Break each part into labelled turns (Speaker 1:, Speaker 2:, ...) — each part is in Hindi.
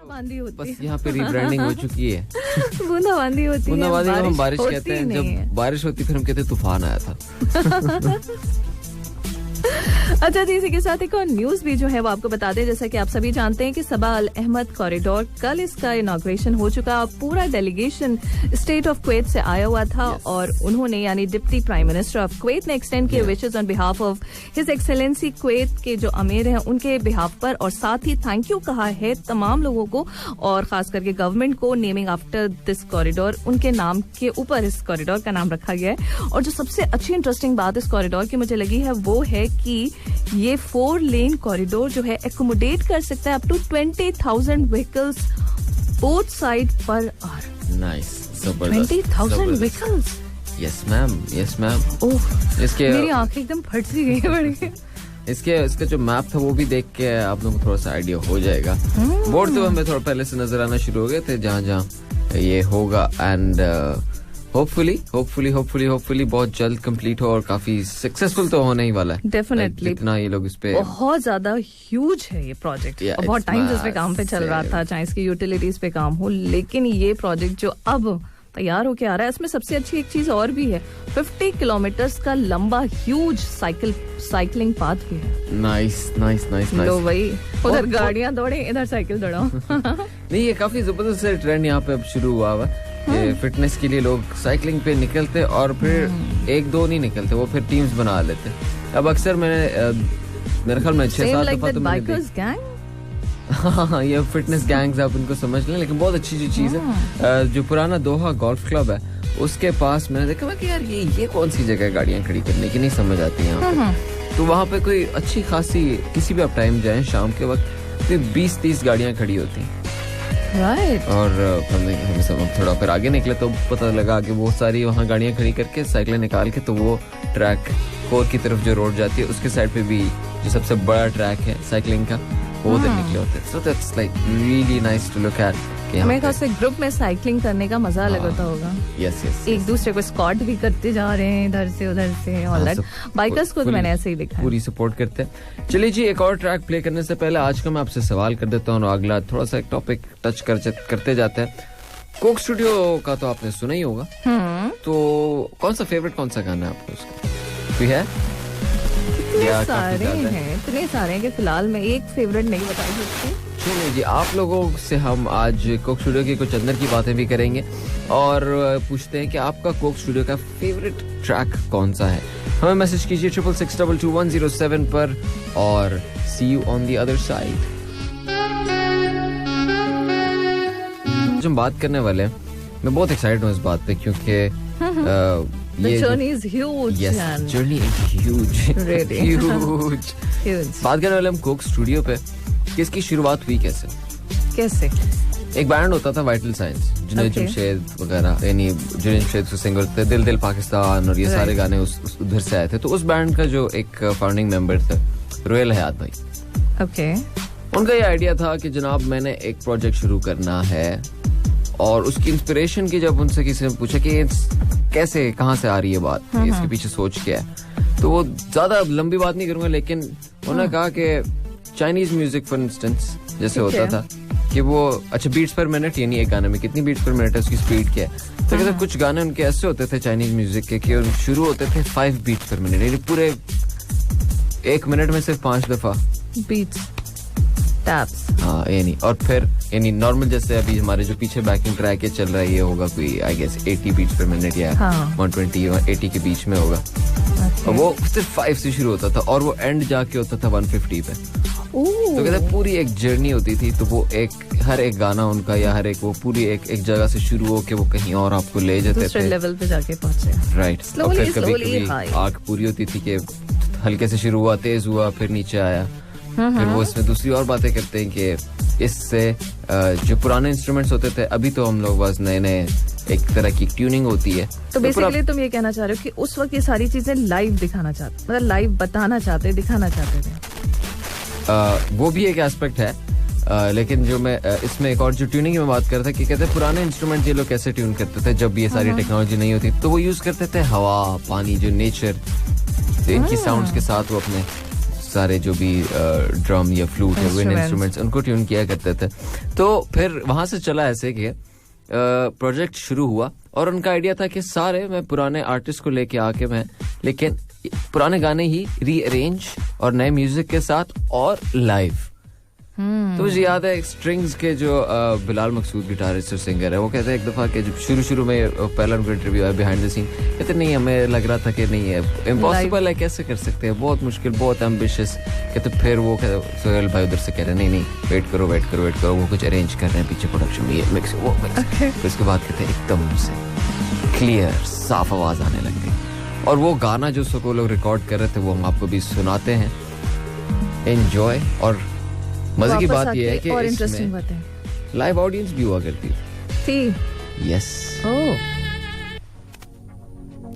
Speaker 1: बस यहाँ पे रीब्रांडिंग हो चुकी है.
Speaker 2: बूंदाबांदी होती है.
Speaker 1: बूंदाबांदी को हम बारिश कहते हैं. जब बारिश होती फिर हम कहते हैं तूफान आया था.
Speaker 2: अच्छा जी, इसी के साथ एक और न्यूज भी जो है वो आपको बता दें. जैसा कि आप सभी जानते हैं कि सबा अल अहमद कॉरिडोर, कल इसका इनॉग्रेशन हो चुका. पूरा डेलीगेशन स्टेट ऑफ कुवैत से आया हुआ था और उन्होंने यानी deputy prime minister of Kuwait ने एक्सटेंड किए wishes on behalf of his excellency Kuwait के जो अमीर हैं उनके बिहाफ पर, और साथ ही थैंक यू कहा है तमाम लोगों को और खास करके गवर्नमेंट को. नेमिंग आफ्टर दिस कॉरिडोर, उनके नाम के ऊपर इस कॉरिडोर का नाम रखा गया है. और जो सबसे अच्छी इंटरेस्टिंग बात इस कॉरिडोर की मुझे लगी है वो है कि ये 4 लेन कॉरिडोर जो है एकोमोडेट कर सकता है up to 20,000 vehicles both side पर आवर.
Speaker 1: नाइस, जबरदस्त.
Speaker 2: 20,000 vehicles.
Speaker 1: Yes ma'am, yes ma'am.
Speaker 2: Oh,
Speaker 1: इसके
Speaker 2: मेरी आंखें एकदम फट सी गई बड़ी.
Speaker 1: इसका जो मैप था वो भी देख के आप लोगों को थोड़ा सा आइडिया हो जाएगा. बोर्ड तो हमें थोड़ा पहले से नजर आना शुरू हो गए थे जहाँ ये होगा. एंड होपफुली बहुत जल्द कंप्लीट हो और काफी सक्सेसफुल तो होने ही वाला है.
Speaker 2: डेफिनेटली.
Speaker 1: इतना ये लोग इस पे
Speaker 2: बहुत ज्यादा ह्यूज है ये प्रोजेक्ट. और बहुत टाइम इस पे काम पे चल रहा था, चाहे इसकी यूटिलिटीज पे काम हो, लेकिन ये प्रोजेक्ट जो अब तैयार होके आ रहा है इसमें सबसे अच्छी एक चीज और भी है. 50 किलोमीटर्स का लंबा ह्यूज साइकिलिंग पाथ भी है.
Speaker 1: नाइस.
Speaker 2: लो भाई, उधर गाड़ियां दौड़े, इधर साइकिल दौड़ाओ.
Speaker 1: नहीं, ये काफी जबरदस्त ट्रेंड यहाँ पे अब शुरू हुआ है. फिटनेस के लिए लोग साइकिलिंग पे निकलते और फिर एक दो नहीं निकलते, वो फिर टीम्स बना लेते. अब अक्सर मेरे ख्याल में 6-7 दफा तो मैंने हाँ, ये फिटनेस गैंग्स आप उनको समझ लें. लेकिन बहुत अच्छी चीज है. जो पुराना दोहा गोल्फ क्लब है उसके पास मैंने देखा कि यार ये कौन सी जगह गाड़ियां खड़ी करने की नहीं समझ आती यहाँ पे. तो वहाँ पे कोई अच्छी खासी किसी भी आप टाइम जाएं शाम के वक्त 20-30 गाड़ियां खड़ी होती हैं.
Speaker 2: Right.
Speaker 1: और हम थोड़ा फिर आगे निकले तो पता लगा कि वो सारी वहाँ गाड़ियाँ खड़ी करके साइकिलें निकाल के तो वो ट्रैक कोर की तरफ जो रोड जाती है उसके साइड पे भी जो सबसे बड़ा ट्रैक है साइकिलिंग का वो उधर निकले होते हैं. So that's like really nice to look at.
Speaker 2: मेरे ख्याल से ग्रुप में साइकिलिंग करने का मजा अलग होता होगा.
Speaker 1: यस.
Speaker 2: एक दूसरे को स्कॉट भी करते जा रहे हैं इधर से उधर से. ऑल दैट बाइकर्स को मैंने ऐसे ही देखा है,
Speaker 1: पूरी सपोर्ट करते हैं. चलिए जी, एक और ट्रैक प्ले करने से पहले आज का मैं आपसे सवाल कर देता हूँ और अगला थोड़ा सा एक टॉपिक टच करते जाते हैं. कोक स्टूडियो का तो आपने सुना ही होगा. तो कौन सा फेवरेट कौन सा गाना है आपको उसका कोई है?
Speaker 2: इतने सारे हैं कि फिलहाल मैं एक फेवरेट नहीं बता सकती.
Speaker 1: चलिए जी, आप लोगों से हम आज कोक स्टूडियो की कुछ अंदर की बातें भी करेंगे और पूछते हैं कि आपका कोक स्टूडियो का फेवरेट ट्रैक कौन सा है. हमें मैसेज कीजिए 66622107 पर और see you on the other side. जो हम बात करने वाले हैं, मैं बहुत एक्साइटेड हूँ इस बात पे क्योंकि
Speaker 2: The journey is huge.
Speaker 1: Yes, journey is huge.
Speaker 2: Really?
Speaker 1: Huge. बात करने वाले हम कोक स्टूडियो पे कि इसकी शुरुआत हुई कैसे. एक बैंड होता था वाइटल साइंस, जुनैद जमशेद वगैरह, यानी जुनैद जमशेद के सिंगर थे, दिल पाकिस्तान और ये सारे गाने उधर से आए थे. तो उस बैंड का जो एक फाउंडिंग मेंबर था रोयल हयात भाई.
Speaker 2: ओके.
Speaker 1: उनका ये आइडिया था कि जनाब मैंने एक प्रोजेक्ट शुरू करना है और उसकी इंस्पिरेशन की जब उनसे किसी ने पूछा कि कैसे कहाँ से आ रही है बात, इसके पीछे सोच क्या है, तो वो ज्यादा लंबी बात नहीं करूंगा लेकिन उन्होंने कहा कि चाइनीज म्यूजिक फॉर इंस्टेंस जैसे होता था कि वो अच्छा बीट्स पर मिनट, यानी एक गाने में कितनी बीट्स पर मिनट है, उसकी स्पीड क्या है. तो कहते कुछ गाने उनके ऐसे होते थे चाइनीज म्यूजिक के कि शुरू होते थे 5 बीट्स पर मिनट, यानी पूरे 1 मिनट में सिर्फ 5 दफा बीट्स टैप्स. हाँ, यानी और फिर यानी नॉर्मल जैसे अभी हमारे जो पीछे बैकिंग ट्रैक ये चल रहा है ये होगा कोई I guess 80 beats per minute या 120 या 80 के बीच में होगा. और वो सिर्फ 5 से शुरू होता था और वो एंड जाके होता था 150 पे. तो कहते पूरी एक जर्नी होती थी. तो वो हर एक गाना उनका या हर एक वो पूरी एक जगह से शुरू हो के वो कहीं और आपको ले जाते थे,
Speaker 2: दूसरे लेवल पे जाके पहुंचे.
Speaker 1: राइट. और फिर कभी आग पूरी होती थी कि हल्के से शुरू हुआ, तेज हुआ, फिर नीचे आया. फिर वो इसमें दूसरी और बातें करते हैं कि इससे जो पुराने इंस्ट्रूमेंट्स होते थे, अभी तो हम लोग बस नए एक तरह की ट्यूनिंग होती है.
Speaker 2: तो बेसिकली तुम ये कहना चाह रहे हो कि उस वक्त ये सारी चीजें लाइव दिखाना चाहते, मतलब लाइव बताना चाहते, दिखाना चाहते थे.
Speaker 1: वो भी एक एस्पेक्ट है. लेकिन जो मैं इसमें एक और जो ट्यूनिंग की मैं बात कर रहा था कि कहते पुराने इंस्ट्रूमेंट ये लोग कैसे ट्यून करते थे जब ये सारी टेक्नोलॉजी नहीं होती, तो वो यूज करते थे हवा, पानी, जो नेचर, इनकी साउंड्स के साथ वो अपने सारे जो भी ड्रम या फ्लूट या विंड इंस्ट्रूमेंट्स उनको ट्यून किया करते थे. तो फिर वहां से चला ऐसे कि प्रोजेक्ट शुरू हुआ और उनका आइडिया था कि सारे मैं पुराने आर्टिस्ट को लेके आके मैं लेकिन पुराने गाने ही रीअरेंज और नए म्यूजिक के साथ और लाइव. तो मुझे याद है स्ट्रिंग्स के जो बिलाल मकसूद गिटारिस्ट और सिंगर है वो कहते हैं एक दफा कि जब शुरू में पहला उनका इंटरव्यू आया बिहाइंड द सीन कहते नहीं हमें लग रहा था कि नहीं है इम्पॉसिबल है कैसे कर सकते हैं बहुत मुश्किल बहुत एम्बिशियस. कहते फिर वो सोहेल भाई उधर से कह रहे नहीं वेट करो वो कुछ अरेंज कर रहे हैं पीछे प्रोडक्शन में ये मिक्स वो मिक्स. फिर उसके बाद कहते हैं एकदम से क्लियर साफ आवाज आने लग गई और वो गाना जो उसको लोग रिकॉर्ड कर रहे थे वो हम आपको भी सुनाते हैं. एंजॉय. और मजे की बात ये है कि
Speaker 2: और इंटरेस्टिंग बात है
Speaker 1: लाइव ऑडियंस भी हुआ करती
Speaker 2: थी.
Speaker 1: यस.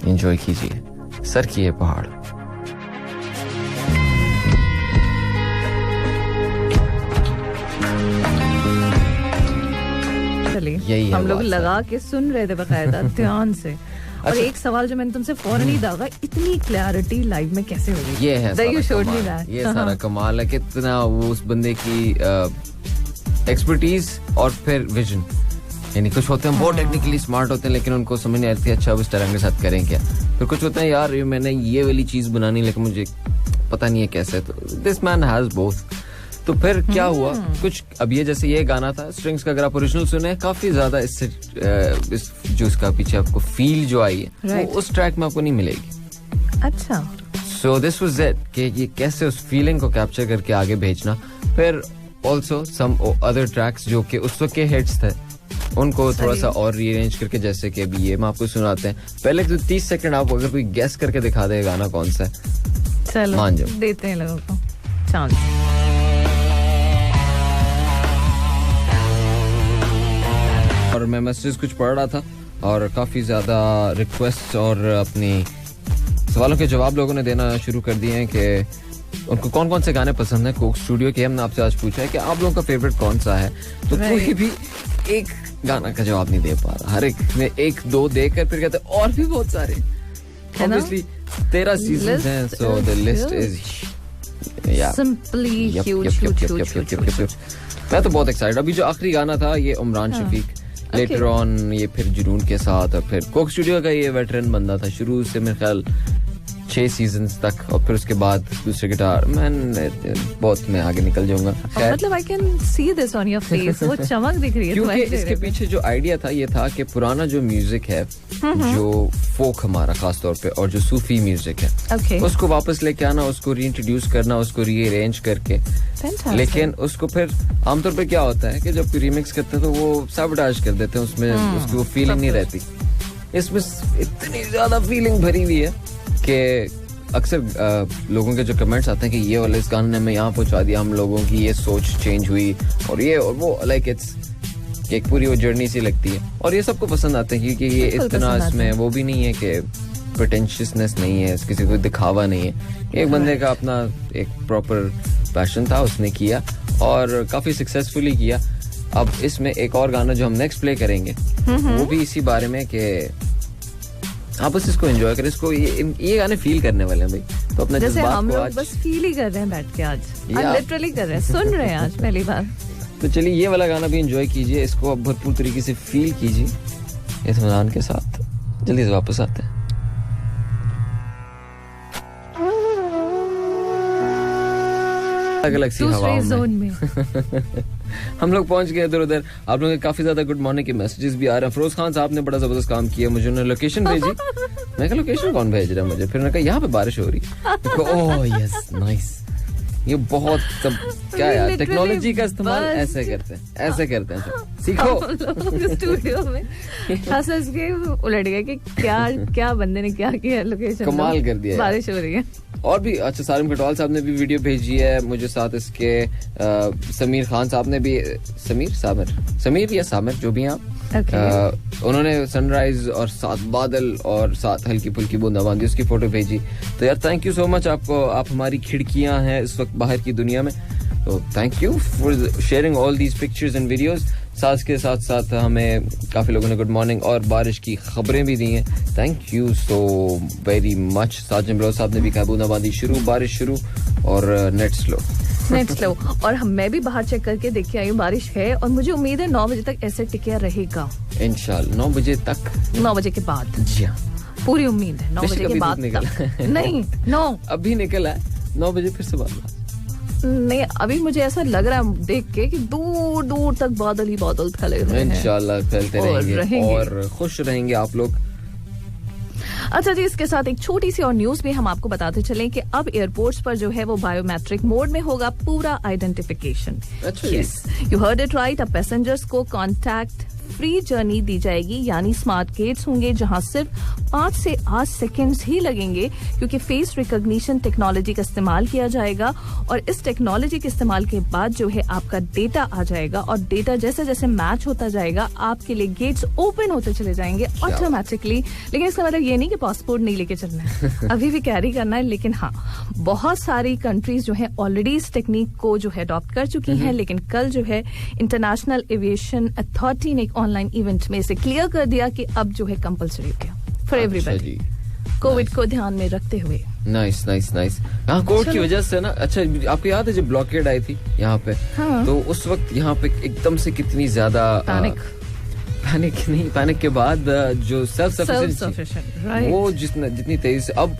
Speaker 1: एंजॉय कीजिए सर की ये पहाड़.
Speaker 2: चलिए हम लोग लगा के सुन रहे थे बकायदा ध्यान से. और एक सवाल जो मैंने तुमसे फौरन ही दागा इतनी क्लैरिटी लाइव में कैसे होगी.
Speaker 1: ये है
Speaker 2: ये
Speaker 1: सारा कमाल है कितना वो उस बंदे की एक्सपर्टीज और फिर विजन. यानी कुछ होते हैं बहुत टेक्निकली स्मार्ट होते हैं लेकिन उनको समझ नहीं आती अच्छा उस तरह के साथ करें क्या. फिर कुछ होते हैं यार मैंने ये वाली चीज बनानी लेकिन मुझे पता नहीं है कैसे. तो दिस मैन हैज बोथ. तो फिर क्या हुआ कुछ अब ये जैसे ये गाना था स्ट्रिंग्स का अगर आप ओरिजिनल सुने काफी ज्यादा इससे इस जो इसका पीछे आपको फील जो आई है वो उस ट्रैक में आपको नहीं मिलेगी.
Speaker 2: अच्छा.
Speaker 1: सो दिस वाज इट कि ये कैसे उस फीलिंग को कैप्चर करके आगे भेजना. फिर ऑल्सो सम अदर ट्रैक्स जो कि उस वक्त के हिट्स थे उनको थोड़ा सा और रीअरेंज करके जैसे कि अभी ये हम आपको सुनाते हैं. पहले तो 30 सेकंड आप अगर कोई गेस करके दिखा दे गाना कौन सा है.
Speaker 2: चलो मान जाओ देते हैं लोगों को चांस.
Speaker 1: और मैं मैसेज कुछ पढ़ रहा था और काफी ज्यादा रिक्वेस्ट और अपनी सवालों के जवाब लोगों ने देना शुरू कर दिए हैं कि उनको कौन कौन से गाने पसंद है. कोक स्टूडियो के हमने आपसे आज पूछा है कि आप लोगों का फेवरेट कौन सा है. तो कोई भी एक गाना का जवाब नहीं दे पा रहा. हर एक में एक दो देकर फिर कहते और भी बहुत सारे. ऑब्वियसली 13 सीजन हैं so the list is
Speaker 2: simply huge.
Speaker 1: मैं तो बहुत एक्साइटेड. अभी जो आखिरी गाना था ये उमरान शफीक लेटर ऑन ये फिर जुनून के साथ और फिर कोक स्टूडियो का ये वेटरन बंदा था शुरू से मेरे ख्याल 6 सीजन्स तक और फिर उसके बाद दूसरे गिटार बहुत मैं आगे निकल जाऊंगा.
Speaker 2: मतलब I can see this on your face. वो चमक दिख रही है
Speaker 1: क्योंकि इसके पीछे जो आइडिया था ये था कि पुराना जो म्यूजिक है जो फोक हमारा खास तौर पे और जो सूफी म्यूजिक है उसको वापस लेके आना उसको रीइंट्रोड्यूस करना उसको रीअरेंज करके. लेकिन उसको फिर आमतौर पे क्या होता है कि जब रीमिक्स करते हैं तो वो सैबोटाज कर देते हैं उसमें उसकी वो फीलिंग नहीं रहती. इसमें इतनी ज्यादा फीलिंग भरी हुई है कि अक्सर लोगों के जो कमेंट्स आते हैं कि ये वाले इस गाने ने मैं यहाँ पहुंचा दिया हम लोगों की ये सोच चेंज हुई और ये और वो लाइक इट्स एक पूरी वो जर्नी सी लगती है और ये सबको पसंद आते हैं क्योंकि ये इतना इसमें वो भी नहीं है कि प्रिटेंशियसनेस नहीं है किसी को दिखावा नहीं है. एक बंदे का अपना एक प्रॉपर पैशन था उसने किया और काफी सक्सेसफुली किया. अब इसमें एक और गाना जो हम नेक्स्ट प्ले करेंगे वो भी इसी बारे में कि आप बस इसको एंजॉय करें. इसको ये गाने फील करने वाले हैं भाई. तो अपने
Speaker 2: जैसे हम लोग बस फील ही कर रहे हैं बैठ के आज लिटरली कर रहे हैं सुन रहे हैं आज पहली बार.
Speaker 1: तो चलिए ये वाला गाना भी एंजॉय कीजिए. इसको आप भरपूर तरीके से फील कीजिए इत्मीनान के साथ. जल्दी से वापस आते हैं. अलग सी हवा में हम लोग पहुंच गए इधर उधर. आप लोगों के काफी ज्यादा गुड मॉर्निंग के मैसेजेस भी आ रहे हैं. फिरोज खान साहब ने बड़ा जबरदस्त काम किया. मुझे उन्होंने लोकेशन भेजी. मैं कहा लोकेशन कौन भेज रहा है मुझे. फिर मैंने कहा यहाँ पे बारिश हो रही. Oh yes nice. ये बहुत क्या यार टेक्नोलॉजी का इस्तेमाल ऐसे करते हैं सीखो.
Speaker 2: स्टूडियो में हंस के उलट गए कि क्या बंदे ने क्या किया. लोकेशन
Speaker 1: कमाल कर दिया.
Speaker 2: बारिश हो रही है.
Speaker 1: और भी अच्छा सालिम कटवाल साहब ने भी वीडियो भेजी है मुझे साथ इसके समीर खान साहब ने भी समीर या सामिर जो भी हैं उन्होंने सनराइज और साथ बादल और साथ हल्की फुल्की बूंदाबांदी उसकी फोटो भेजी. तो यार थैंक यू सो मच आपको. आप हमारी खिड़कियां हैं इस वक्त बाहर की दुनिया में तो thank you for sharing all these pictures and videos. साथ के साथ साथ हमें काफी लोगों ने गुड मॉर्निंग और बारिश की खबरें भी दी हैं. Thank you so very much. Sajid Baloch साहब ने भी कहा बूंदाबांदी शुरू, बारिश शुरू और नेट स्लो.
Speaker 2: और मैं भी बाहर चेक करके देख के आई हूँ, बारिश है और मुझे उम्मीद है 9 बजे तक ऐसे टिकिया रहेगा.
Speaker 1: इंशाल्लाह 9 बजे तक.
Speaker 2: 9 बजे के बाद.
Speaker 1: जी हाँ,
Speaker 2: पूरी उम्मीद है 9 बजे के बाद तक. नहीं 9
Speaker 1: अभी निकला है, 9 बजे फिर से बादल.
Speaker 2: नहीं, अभी मुझे ऐसा लग रहा है देख के कि दूर दूर तक बादल ही बादल फैले हुए हैं.
Speaker 1: इंशाल्लाह फैलते रहेंगे और खुश रहेंगे आप लोग.
Speaker 2: अच्छा जी, इसके साथ एक छोटी सी और न्यूज भी हम आपको बताते चलें कि अब एयरपोर्ट्स पर जो है वो बायोमेट्रिक मोड में होगा पूरा identification. Yes, you heard it right. अब पैसेंजर्स को कॉन्टैक्ट फ्री जर्नी दी जाएगी, यानी स्मार्ट गेट्स होंगे जहां सिर्फ 5 से 8 सेकेंड्स ही लगेंगे, क्योंकि फेस रिकॉग्निशन टेक्नोलॉजी का इस्तेमाल किया जाएगा. और इस टेक्नोलॉजी के इस्तेमाल के बाद जो है आपका डेटा आ जाएगा और डेटा जैसे जैसे मैच होता जाएगा आपके लिए गेट्स ओपन होते चले जाएंगे ऑटोमेटिकली. लेकिन इसका मतलब ये नहीं कि पासपोर्ट नहीं लेके चलना है, अभी भी कैरी करना है. लेकिन हाँ, बहुत सारी कंट्रीज जो है ऑलरेडी इस टेक्निक को जो है अडॉप्ट कर चुकी हैं. लेकिन कल जो है इंटरनेशनल एविएशन अथॉरिटी ने ऑनलाइन इवेंट में इसे क्लियर कर दिया कि अब जो है कंपलसरी हो गया फॉर एवरीबॉडी, कोविड को ध्यान में रखते हुए.
Speaker 1: Nice nice nice. हाँ, कोविड की वजह से ना. अच्छा, आपको याद है जब ब्लॉकेड आई थी यहाँ पे? हाँ. तो उस वक्त यहाँ पे एकदम से कितनी ज्यादा पैनिक के बाद जो सेल्फ सफिशिएंट वो जितनी तेजी से, अब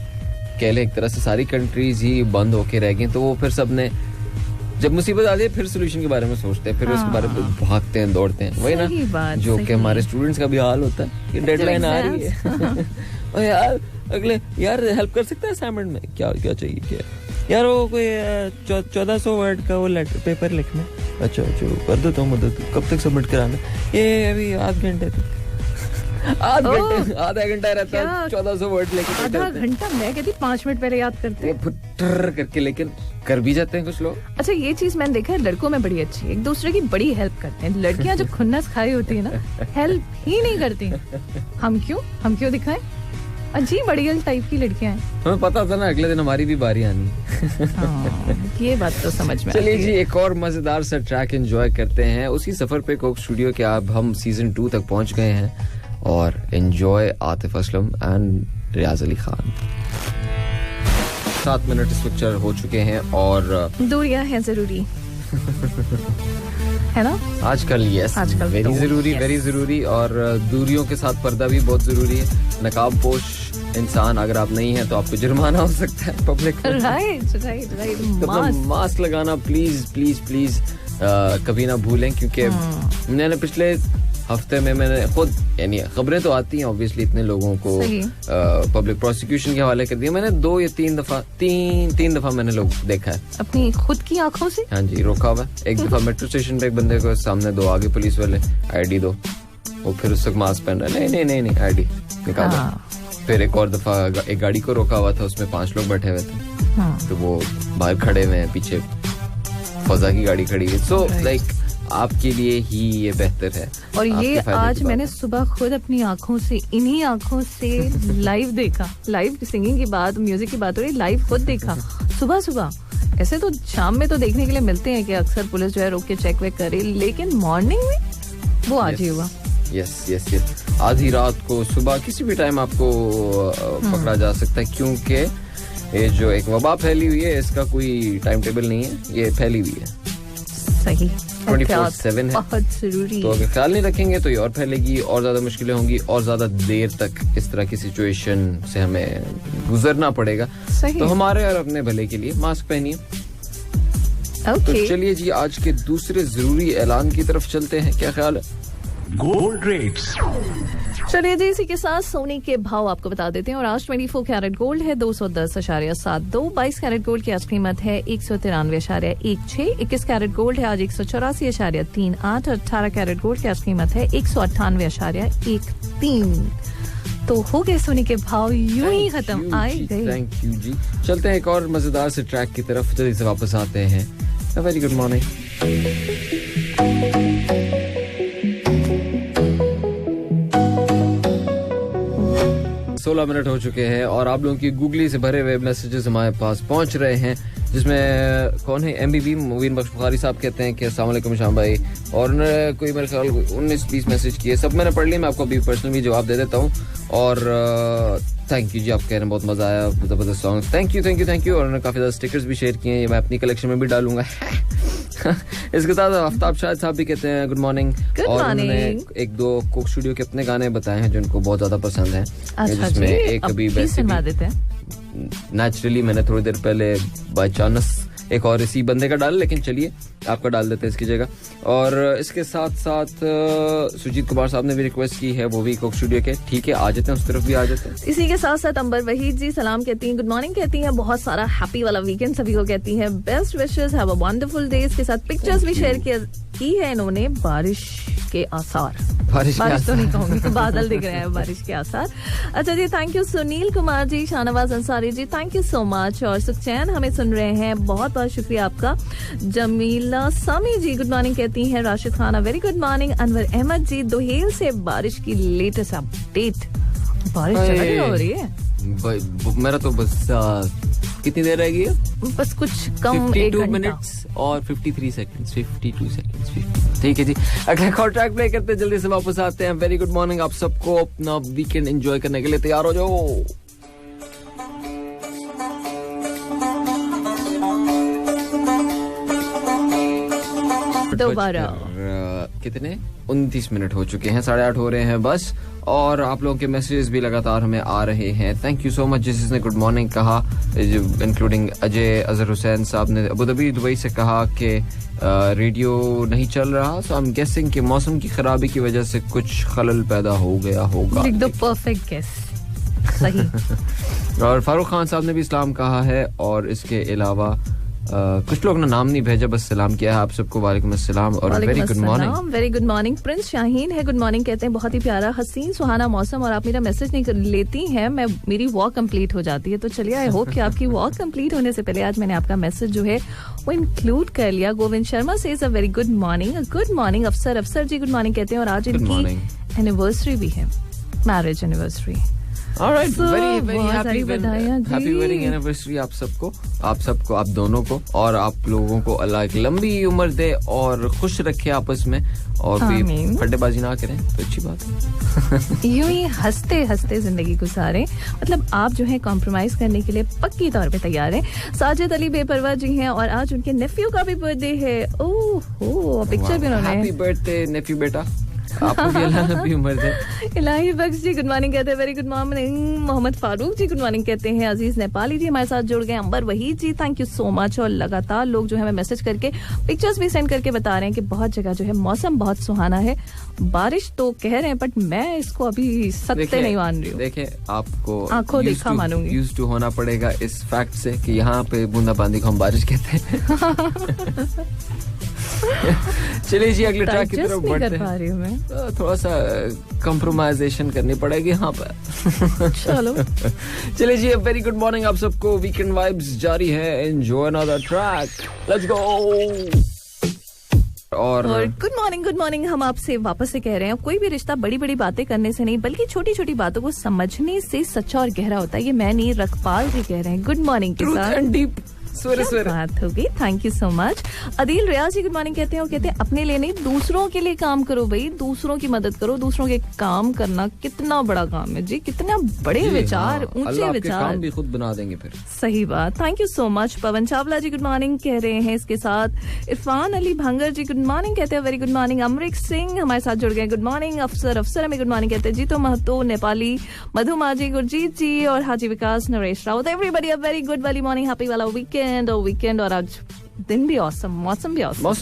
Speaker 1: कह ले एक तरह से सारी कंट्रीज ही बंद होके रह गई. तो वो फिर सबने जब मुसीबत आती है फिर सोल्यूशन के बारे में सोचते हैं, फिर उसके बारे में भागते हैं, दौड़ते हैं. वही ना जो कि हमारे स्टूडेंट्स का भी हाल होता है कि डेडलाइन आ रही है और यार अगले यार हेल्प कर सकते हैं असाइनमेंट में, क्या चाहिए क्या यार, वो कोई 1400 वर्ड का वो लेटर पेपर लिखना. अच्छा कर दो तो मदद. कब तक सबमिट कराना? ये अभी आधा घंटा रहता है 1400 वर्ड लेके.
Speaker 2: आधा घंटा? मैं कहती 5 मिनट पहले याद करते हैं
Speaker 1: करके, लेकिन कर भी जाते हैं कुछ लोग. अच्छा,
Speaker 2: ये चीज मैंने देखा है लड़कों में बड़ी अच्छी है, एक दूसरे की बड़ी हेल्प करते हैं. लड़कियां जब खुन्नस खाई होती है ना, हेल्प ही नहीं करती. हम क्यों दिखाएं? अजीब बड़ियल टाइप की लड़कियां हैं.
Speaker 1: हमें पता था ना अगले दिन हमारी भी बारी आनी है.
Speaker 2: ये बात तो समझ में.
Speaker 1: चलिए जी, एक और मजेदार सा ट्रैक एंजॉय करते हैं. उसी सफर पे कोक स्टूडियो के अब हम सीजन 2 तक पहुंच गए हैं और enjoy Atif Aslam and Riyaz Ali Khan. 7 minute इस वक्त हो चुके हैं और
Speaker 2: दूरियां हैं जरूरी है ना
Speaker 1: आजकल. यस, वेरी जरूरी. और दूरियों के साथ पर्दा भी बहुत जरूरी है. नकाब पोश इंसान अगर आप नहीं है तो आपको जुर्माना हो सकता है पब्लिक.
Speaker 2: राइट.
Speaker 1: मास्क लगाना प्लीज कभी ना भूलें, क्योंकि मैंने पिछले हफ्ते में मैंने खुद, यानी खबरें तो आती हैं ऑब्वियसली, इतने लोगों को पब्लिक प्रोसिक्यूशन के हवाले कर दिया. मैंने 2 या 3 दफा मैंने लोग देखा है
Speaker 2: अपनी खुद की आंखों से.
Speaker 1: हाँ जी, रोका हुआ. एक दफा मेट्रो स्टेशन पे एक बंदे को सामने 2 आगे पुलिस वाले आईडी दो, वो फिर उस तक मास्क पहन रहा है. नहीं आईडी निकालो. फिर एक और दफा एक गाड़ी को रोका हुआ था, उसमें 5 लोग बैठे हुए थे. तो वो बाहर खड़े हुए हैं, पीछे फजा की गाड़ी खड़ी है. सो लाइक आपके लिए ही ये बेहतर है. और
Speaker 2: ये आज मैंने सुबह खुद अपनी आंखों से, इन्हीं आंखों से लाइव देखा. लाइव सिंगिंग की बात, म्यूजिक की बात हो रही, लाइव खुद देखा सुबह. ऐसे तो शाम में तो देखने के लिए मिलते हैं कि अक्सर पुलिस जो है रोक के चेक वेक करे, लेकिन मॉर्निंग में वो आज ही हुआ.
Speaker 1: यस. आधी रात को, सुबह, किसी भी टाइम आपको पकड़ा जा सकता है, क्योंकि ये जो एक वबा फैली हुई है इसका कोई टाइम टेबल नहीं है, ये फैली हुई है.
Speaker 2: सही.
Speaker 1: 24/7 है.
Speaker 2: बहुत जरूरी.
Speaker 1: तो अगर ख्याल नहीं रखेंगे तो ये और फैलेगी, और ज्यादा मुश्किलें होंगी, और ज्यादा देर तक इस तरह की सिचुएशन से हमें गुजरना पड़ेगा. तो हमारे और अपने भले के लिए मास्क पहनिए. तो चलिए जी, आज के दूसरे जरूरी ऐलान की तरफ चलते हैं. क्या ख्याल है?
Speaker 3: Gold rates.
Speaker 2: चलिए जी, इसी के साथ सोने के भाव आपको बता देते हैं. और आज 24 कैरेट गोल्ड है 210.72. 22 कैरेट गोल्ड की आज कीमत है 193.16. 21 कैरेट गोल्ड है आज 184.38. और 18 कैरेट गोल्ड की आज कीमत है 198.13. तो हो गए सोने के भाव यूं ही खत्म. आए गए.
Speaker 1: थैंक यू जी. चलते हैं एक और मजेदार से ट्रैक की तरफ, जल्दी से वापस आते हैं. Very good morning. 16 मिनट हो चुके हैं और आप लोगों की गूगली से भरे हुए मैसेजेस हमारे पास पहुंच रहे हैं. जिसमें कौन है MBB मुबीन बख्श बुखारी साहब कहते हैं कि अस्सलाम वालेकुम शाम भाई, और उन्होंने कोई मेरे ख्याल 19-20 मैसेज किए, सब मैंने पढ़ लिए, मैं आपको अभी पर्सनली जवाब दे देता हूँ। और थैंक यू जी, आप कह रहे हैं बहुत मजा आया, जबरदस्त सॉन्ग, थैंक यू। और उन्होंने काफी ज्यादा स्टिकर्स भी शेयर किए हैं, मैं अपनी कलेक्शन में भी डालूंगा। इसके साथ आफ्ताब शाहिद साहब भी कहते हैं गुड मॉर्निंग, और उन्होंने 1-2 कोक स्टूडियो के अपने गाने बताए हैं जो उनको बहुत ज्यादा पसंद हैं, जिसमें एक अभी नेचुरली मैंने थोड़ी देर पहले बाय चांस एक और इसी बंदे का डाला, लेकिन चलिए आपका डाल देते हैं इसकी जगह। और इसके साथ साथ सुजीत कुमार साहब ने भी रिक्वेस्ट की है, वो भी कोक स्टूडियो के, ठीक है आ जाते हैं, उस तरफ भी आ जाते हैं।
Speaker 2: इसी के साथ साथ अंबर वहीद जी सलाम कहती हैं, गुड मॉर्निंग कहती हैं, बहुत सारा हैप्पी वाला वीकेंड सभी को कहती हैं, best wishes, have a wonderful day. इसके साथ पिक्चर्स भी शेयर की है इन्होंने, बारिश के आसार, बारिश तो नहीं कहूंगी, तो बादल दिख रहे हैं, बारिश के आसार। अच्छा जी, thank you Sunil Kumar ji, Shahnawaz Ansari ji, thank you so much. और सुखचैन हमें सुन रहे हैं, बहुत बहुत शुक्रिया आपका। जमीला सामी जी गुड मॉर्निंग कहती हैं, Rashid Khana very good morning. Anwar Ahmad ji दोहेल से बारिश की लेटेस्ट अपडेट, बारिश जगह हो रही है,
Speaker 1: मेरा तो बस कितनी देर रहेगी,
Speaker 2: बस कुछ कम
Speaker 1: 52 मिनट्स और 53 सेकंड्स, 52 सेकंड्स। ठीक है जी, अगला कॉन्ट्रैक्ट प्ले करते हैं, जल्दी से वापस आते हैं। वेरी गुड मॉर्निंग आप सबको, अपना वीकेंड एंजॉय करने के लिए तैयार हो जाओ।
Speaker 2: दोबारा
Speaker 1: कितने 29 मिनट हो चुके हैं, 8:30 हो रहे हैं बस, और आप लोगों के मैसेजेस भी लगातार हमें आ रहे हैं। थैंक यू सो मच जिसने गुड मॉर्निंग कहा, इंक्लूडिंग अजय अजहर हुसैन साहब ने अबू धाबी दुबई से कहा कि रेडियो नहीं चल रहा, सो आई एम गेसिंग कि मौसम की खराबी की वजह से कुछ खलल पैदा हो गया होगा।
Speaker 2: एकदम परफेक्ट गेस, सही।
Speaker 1: और फारूक खान साहब ने भी सलाम कहा है, और इसके अलावा कुछ लोग ने नाम नहीं भेजा, बस सलाम किया है आप सबको, वालेकुम अस्सलाम और very good morning.
Speaker 2: Very good morning. Prince Shaheen है, गुड मॉर्निंग कहते हैं, बहुत ही प्यारा हसीन सुहाना मौसम, और आप मेरा मैसेज नहीं लेती हैं, मेरी वॉक कंप्लीट हो जाती है, तो चलिए आई होप कि आपकी वॉक कंप्लीट होने से पहले आज मैंने आपका मैसेज जो है वो इंक्लूड कर लिया। गोविंद शर्मा से अ वेरी गुड मॉर्निंग। अफसर जी गुड मॉर्निंग कहते हैं, और आज इनकी एनिवर्सरी भी है, marriage anniversary.
Speaker 1: Alright, very happy wedding anniversary आप सबको, आप दोनों को, और आप लोगों को अल्लाह एक लंबी उम्र दे और खुश रखे आपस में, और कोई फड्डेबाजी ना करें तो अच्छी बात है।
Speaker 2: यूं ही हंसते हंसते जिंदगी गुजारें, मतलब आप जो है कॉम्प्रोमाइज करने के लिए पक्की तौर पे तैयार हैं। साजिद अली बेपरवाह जी हैं, और आज उनके नेफ्यू का भी बर्थडे है। ओह, पिक्चर भी उन्होंने,
Speaker 1: हैप्पी बर्थडे नेफ्यू बेटा, आपको भी अल्लाह लंबी उम्र दे।
Speaker 2: इलाही बख्श जी गुड मॉर्निंग कहते हैं, very good morning. Mohammad Farooq ji good morning कहते हैं। अजीज नेपाली जी हमारे साथ जुड़ गए। Ambar Waheed ji thank you so much. और लगातार लोग जो है हमें मैसेज करके पिक्चर्स भी सेंड करके बता रहे हैं कि बहुत जगह जो है मौसम बहुत सुहाना है। बारिश तो कह रहे हैं बट मैं इसको अभी सत्य नहीं मान रही हूँ।
Speaker 1: देखिए आपको
Speaker 2: आंखों देखा मानूंगी,
Speaker 1: यूज्ड टू होना पड़ेगा इस फैक्ट से कि यहाँ पे बूंदाबांदी को हम बारिश कहते हैं। चलिए जी अगले ट्रैक की तरफ बढ़ते हैं। थोड़ा सा कंप्रोमाइजेशन करनी पड़ेगी यहाँ पर। चलो चलिए जी, वेरी गुड मॉर्निंग आप सबको। वीकेंड वाइब्स जारी है, enjoy another track, let's go. और
Speaker 2: गुड मॉर्निंग हम आपसे वापस से कह रहे हैं, कोई भी रिश्ता बड़ी बड़ी बातें करने से नहीं बल्कि छोटी छोटी बातों को समझने से सच्चा और गहरा होता है। ये मैं नहीं, रखपाल जी कह रहे हैं गुड मॉर्निंग के साथ।
Speaker 1: सवेरे
Speaker 2: बात होगी, thank you so much. Adeel Riyaz ji good morning कहते हैं, वो कहते हैं अपने लिए नहीं दूसरों के लिए काम करो भाई, दूसरों की मदद करो। दूसरों के काम करना कितना बड़ा काम है जी, कितना बड़े विचार, ऊंचे विचार
Speaker 1: काम भी खुद बना देंगे फिर।
Speaker 2: सही बात, thank you so much. Pawan Chawla ji good morning कह रहे हैं। इसके साथ इरफान अली भंगर जी गुड मॉर्निंग कहते हैं, very good morning. Amrik Singh हमारे साथ जुड़ गए, गुड मॉर्निंग। अफसर हमें गुड मॉर्निंग कहते हैं। जीतो महतो नेपाली, मधुमा जी, गुरजीत जी और Haji Vikas, Naresh Raut, everybody a very good वाली मॉर्निंग, हैप्पी वाला वीकेंड और आज दिन भी ऑसम, मौसम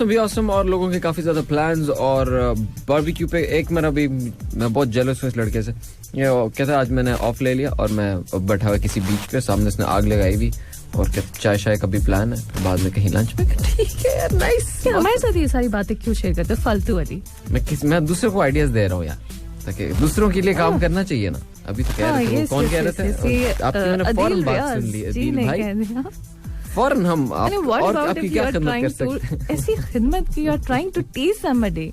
Speaker 2: भी ऑसम और लोगों के काफी ज्यादा प्लान्स। और बारबेक्यू पे एक मैं बहुत जेलस हूँ इस लड़के से। ये कहता है आज मैंने ऑफ ले लिया और मैं बैठा हुआ किसी बीच पे, सामने उसने आग लगाई हुई और चाय शाय का भी प्लान है, बाद में कहीं लंच पे। ठीक है यार, नाइस। हमारे साथ ये सारी बातें क्यों शेयर करते हो फालतू वाली?
Speaker 1: मैं दूसरे को आइडियाज दे रहा हूँ यार, ताकि दूसरों के लिए काम करना चाहिए ना। अभी तो कह रहे थे, कौन कह रहे थे? आपकी मैंने फौरन बात सुन ली। अदील भाई फौरन हम और आपकी क्या खिदमत कर सकते हैं?
Speaker 2: ऐसी खिदमत की, you are trying to teach somebody.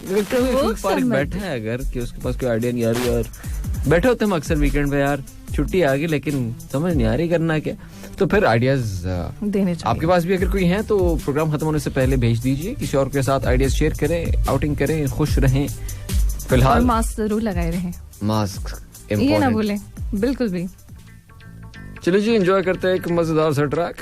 Speaker 1: बैठा है अगर कि उसके पास कोई आइडिया नहीं आ रही, और बैठे होते हम अक्सर वीकेंड पे यार, छुट्टी आ गई लेकिन समझ नहीं आ रही करना क्या। तो फिर आइडियाज
Speaker 2: देने चाहिए।
Speaker 1: आपके पास भी अगर कोई है तो प्रोग्राम खत्म होने से पहले भेज दीजिए, किसी और के साथ आइडियाज शेयर करें, आउटिंग करें, खुश रहें। फिलहाल
Speaker 2: मास्क जरूर लगाए रहें,
Speaker 1: मास्क
Speaker 2: ये ना भूलें बिल्कुल भी।
Speaker 1: चलिए जी, एंजॉय करते हैं एक मजेदार सा ट्रैक।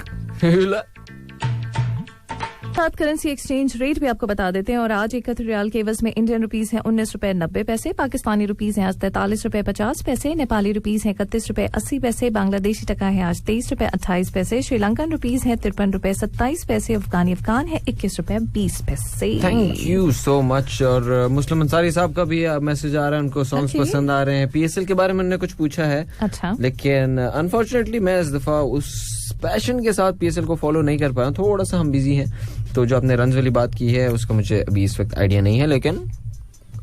Speaker 2: साथ करेंसी एक्सचेंज रेट भी आपको बता देते हैं। और आज एक कतर रियाल के एवज में इंडियन रुपीस है 19 रुपए 90 पैसे, पाकिस्तानी रुपीस है आज 43 रुपए 50 पैसे, नेपाली रुपीस है 31 रुपए 80 पैसे, बांग्लादेशी टका है आज 23 रुपए 28 पैसे, श्रीलंकन रुपीस है 53 रुपए 27 पैसे, अफगान है 21 रुपए 20 पैसे।
Speaker 1: Thank you so much. और मुस्लिम अंसारी साहब का भी मैसेज आ रहा है, उनको सॉन्ग्स पसंद आ रहे हैं। PSL के बारे में उन्होंने कुछ पूछा है,
Speaker 2: अच्छा,
Speaker 1: लेकिन अनफॉर्चुनेटली मैं इस दफा उस पैशन के साथ PSL को फॉलो नहीं कर पाया, थोड़ा सा हम बिजी हैं। तो जो आपने रन्स वाली बात की है उसका मुझे अभी इस वक्त आइडिया नहीं है, लेकिन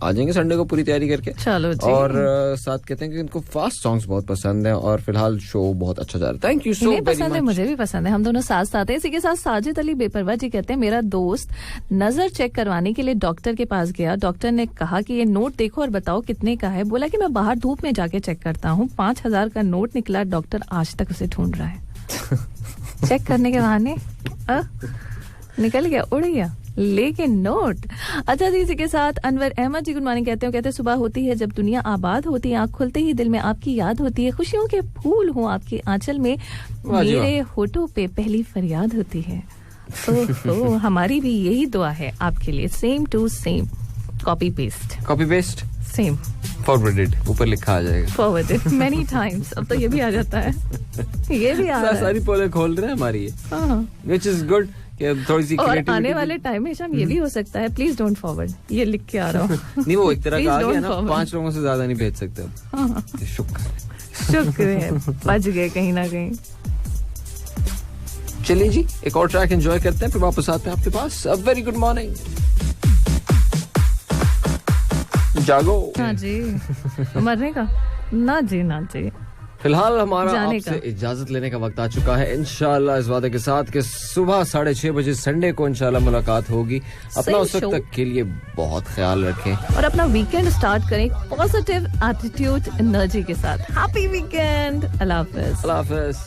Speaker 1: आ जाएंगे संडे को पूरी तैयारी करके।
Speaker 2: चलो जी।
Speaker 1: और साथ कहते हैं कि इनको फास्ट सॉन्ग्स बहुत पसंद है और फिलहाल शो बहुत अच्छा जा रहा है। Thank you so very much.
Speaker 2: मुझे भी पसंद है, हम दोनों साथ साथ हैं। इसी के साथ साजिद अली बेपरवाह जी कहते हैं, मेरा दोस्त नजर चेक करवाने के लिए डॉक्टर के पास गया। डॉक्टर ने कहा कि ये नोट देखो और बताओ कितने का है। बोला कि मैं बाहर धूप में जाके चेक करता हूँ। 5,000 का नोट निकला। डॉक्टर आज तक उसे ढूंढ रहा है। चेक करने के बहाने निकल गया, उड़ गया, लेकिन नोट। अच्छा जी, इसी के साथ अनवर अहमद जी गुड मॉर्निंग कहते हैं सुबह होती है जब दुनिया आबाद होती है, आँख खुलते ही दिल में आपकी याद होती है, खुशियों के फूल हो आपके आंचल में, मेरे होठों पे पहली फरियाद होती है। ओहो, हमारी भी यही दुआ है आपके लिए। Same to same, copy paste same,
Speaker 1: forwarded, ऊपर लिखा आ जाएगा,
Speaker 2: फॉरवर्डेड मेनी टाइम्स। अब तो ये भी आ जाता है, ये भी आ रहा है।
Speaker 1: सारी पोले खोल रहे हैं हमारी ये, व्हिच इज गुड। थोड़ी सी
Speaker 2: और आने वाले टाइम में शाम ये भी हो सकता है, प्लीज डोंट फॉरवर्ड, ये लिख के आ रहा हूँ।
Speaker 1: नहीं, वो एक तरह का आ गया ना, 5 लोगों से ज्यादा नहीं भेज सकते।
Speaker 2: शुक्र है, बच गए कहीं ना कहीं।
Speaker 1: चलिए जी, एक और ट्रैक एंजॉय करते हैं, फिर वापस आते हैं आपके पास। A very good morning. जागो।
Speaker 2: हाँ जी, मरने का ना जी।
Speaker 1: फिलहाल हमारा आपसे इजाजत लेने का वक्त आ चुका है, इंशाल्लाह इस वादे के साथ कि सुबह 6:30 बजे संडे को इंशाल्लाह मुलाकात होगी। अपना उस वक्त तक के लिए बहुत ख्याल रखें
Speaker 2: और अपना वीकेंड स्टार्ट करें पॉजिटिव एटीट्यूड एनर्जी के साथ। Happy weekend. अल्लाह हाफिज।